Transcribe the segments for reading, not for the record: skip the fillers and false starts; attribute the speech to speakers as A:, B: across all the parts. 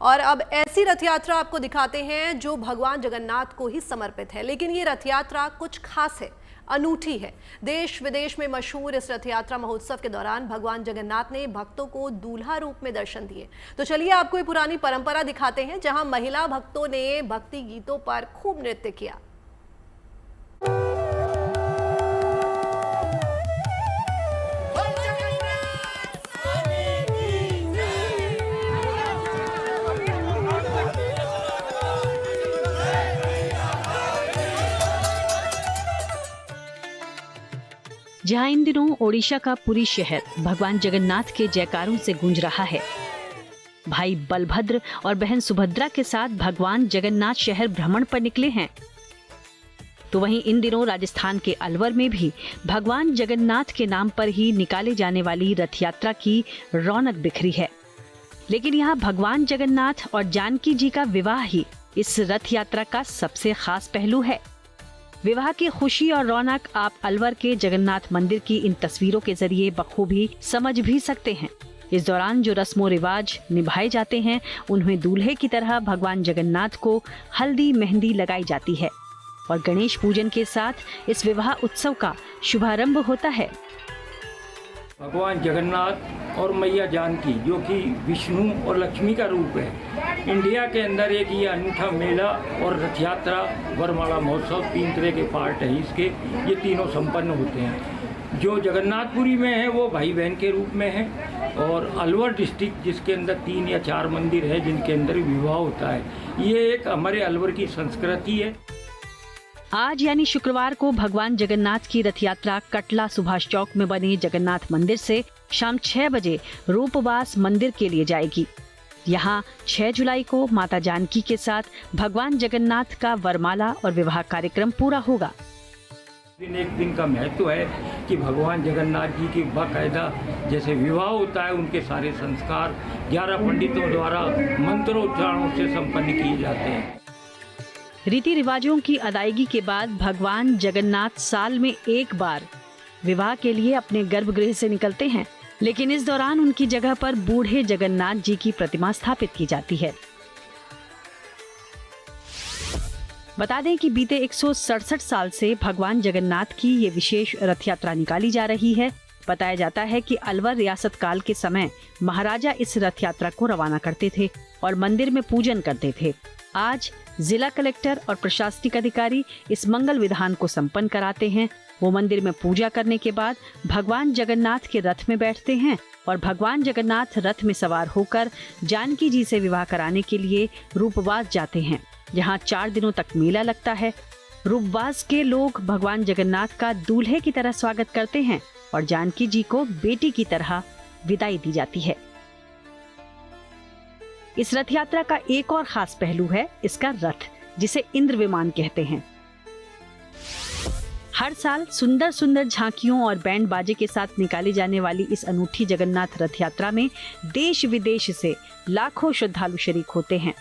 A: और अब ऐसी रथ यात्रा आपको दिखाते हैं जो भगवान जगन्नाथ को ही समर्पित है, लेकिन ये रथ यात्रा कुछ खास है, अनूठी है। देश विदेश में मशहूर इस रथ यात्रा महोत्सव के दौरान भगवान जगन्नाथ ने भक्तों को दूल्हा रूप में दर्शन दिए। तो चलिए आपको ये पुरानी परंपरा दिखाते हैं जहां महिला भक्तों ने भक्ति गीतों पर खूब नृत्य किया।
B: जहां इन दिनों ओडिशा का पुरी शहर भगवान जगन्नाथ के जयकारों से गूंज रहा है। भाई बलभद्र और बहन सुभद्रा के साथ भगवान जगन्नाथ शहर भ्रमण पर निकले हैं। तो वहीं इन दिनों राजस्थान के अलवर में भी भगवान जगन्नाथ के नाम पर ही निकाले जाने वाली रथ यात्रा की रौनक बिखरी है। लेकिन यहाँ भगवान जगन्नाथ और जानकी जी का विवाह ही इस रथ यात्रा का सबसे खास पहलू है। विवाह की खुशी और रौनक आप अलवर के जगन्नाथ मंदिर की इन तस्वीरों के जरिए बखूबी समझ भी सकते हैं। इस दौरान जो रस्मों रिवाज निभाए जाते हैं, उन्हें दूल्हे की तरह भगवान जगन्नाथ को हल्दी मेहंदी लगाई जाती है और गणेश पूजन के साथ इस विवाह उत्सव का शुभारंभ होता है।
C: भगवान जगन्नाथ और मैया जानकी जो कि विष्णु और लक्ष्मी का रूप है, इंडिया के अंदर एक ये अनूठा मेला और रथ यात्रा वरमाला महोत्सव 3 तरह के पार्ट है इसके, ये तीनों संपन्न होते हैं। जो जगन्नाथपुरी में है वो भाई बहन के रूप में है, और अलवर डिस्ट्रिक्ट जिसके अंदर 3 या 4 मंदिर है जिनके अंदर विवाह होता है, ये एक हमारे अलवर की संस्कृति है।
B: आज यानी शुक्रवार को भगवान जगन्नाथ की रथ यात्रा कटला सुभाष चौक में बने जगन्नाथ मंदिर से शाम 6 बजे रूपवास मंदिर के लिए जाएगी। यहाँ 6 जुलाई को माता जानकी के साथ भगवान जगन्नाथ का वरमाला और विवाह कार्यक्रम पूरा होगा।
C: एक दिन का महत्व है कि भगवान जगन्नाथ जी की बाकायदा जैसे विवाह होता है, उनके सारे संस्कार 11 पंडितों द्वारा मंत्रोच्चारणों से संपन्न किए जाते हैं।
B: रीति रिवाजों की अदायगी के बाद भगवान जगन्नाथ साल में एक बार विवाह के लिए अपने गर्भगृह से निकलते हैं, लेकिन इस दौरान उनकी जगह पर बूढ़े जगन्नाथ जी की प्रतिमा स्थापित की जाती है। बता दें कि बीते 167 साल से भगवान जगन्नाथ की ये विशेष रथ यात्रा निकाली जा रही है। बताया जाता है कि अलवर रियासत काल के समय महाराजा इस रथ यात्रा को रवाना करते थे और मंदिर में पूजन करते थे। आज जिला कलेक्टर और प्रशासनिक अधिकारी इस मंगल विधान को संपन्न कराते हैं। वो मंदिर में पूजा करने के बाद भगवान जगन्नाथ के रथ में बैठते हैं और भगवान जगन्नाथ रथ में सवार होकर जानकी जी से विवाह कराने के लिए रूपवास जाते हैं, जहाँ 4 दिनों तक मेला लगता है। रूपवास के लोग भगवान जगन्नाथ का दूल्हे की तरह स्वागत करते हैं और जानकी जी को बेटी की तरह विदाई दी जाती है। इस रथ यात्रा का एक और खास पहलू है इसका रथ, जिसे इंद्र विमान कहते हैं। हर साल सुंदर सुंदर झांकियों और बैंड बाजे के साथ निकाली जाने वाली इस अनूठी जगन्नाथ रथ यात्रा में देश विदेश से लाखों श्रद्धालु शरीक होते हैं।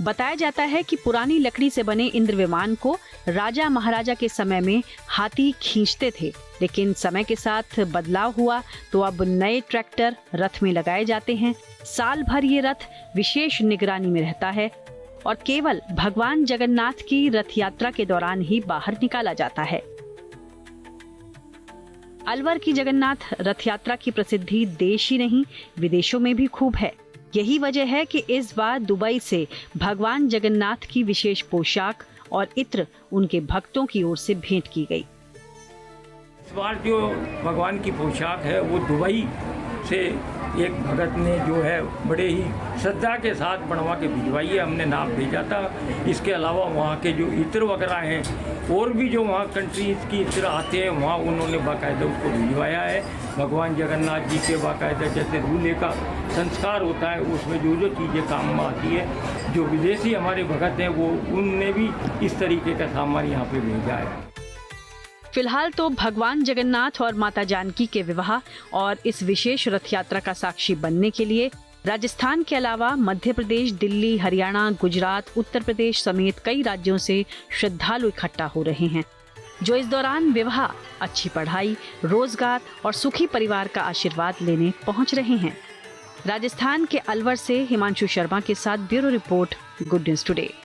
B: बताया जाता है कि पुरानी लकड़ी से बने इंद्र विमान को राजा महाराजा के समय में हाथी खींचते थे, लेकिन समय के साथ बदलाव हुआ तो अब नए ट्रैक्टर रथ में लगाए जाते हैं। साल भर ये रथ विशेष निगरानी में रहता है और केवल भगवान जगन्नाथ की रथ यात्रा के दौरान ही बाहर निकाला जाता है। अलवर की जगन्नाथ रथ यात्रा की प्रसिद्धि देश ही नहीं विदेशों में भी खूब है। यही वजह है कि इस बार दुबई से भगवान जगन्नाथ की विशेष पोशाक और इत्र उनके भक्तों की ओर से भेंट की गई।
C: इस बार जो भगवान की पोशाक है वो दुबई से एक भगत ने जो है बड़े ही श्रद्धा के साथ बनवा के भिजवाई है, हमने नाम भेजा था। इसके अलावा वहाँ के जो इत्र वगैरह हैं और भी जो वहाँ कंट्रीज की इत्र आते हैं, वहाँ उन्होंने बाकायदा उसको भिजवाया है। भगवान जगन्नाथ जी के बाकायदा जैसे दूल्हे का संस्कार होता है, उसमें जो जो चीज़ें काम में आती है, जो विदेशी हमारे भगत हैं वो उनने भी इस तरीके का सामान यहाँ पे भेजा है।
B: फिलहाल तो भगवान जगन्नाथ और माता जानकी के विवाह और इस विशेष रथ यात्रा का साक्षी बनने के लिए राजस्थान के अलावा मध्य प्रदेश, दिल्ली, हरियाणा, गुजरात, उत्तर प्रदेश समेत कई राज्यों से श्रद्धालु इकट्ठा हो रहे हैं, जो इस दौरान विवाह, अच्छी पढ़ाई, रोजगार और सुखी परिवार का आशीर्वाद लेने पहुंच रहे हैं। राजस्थान के अलवर से हिमांशु शर्मा के साथ bureau report, good news today.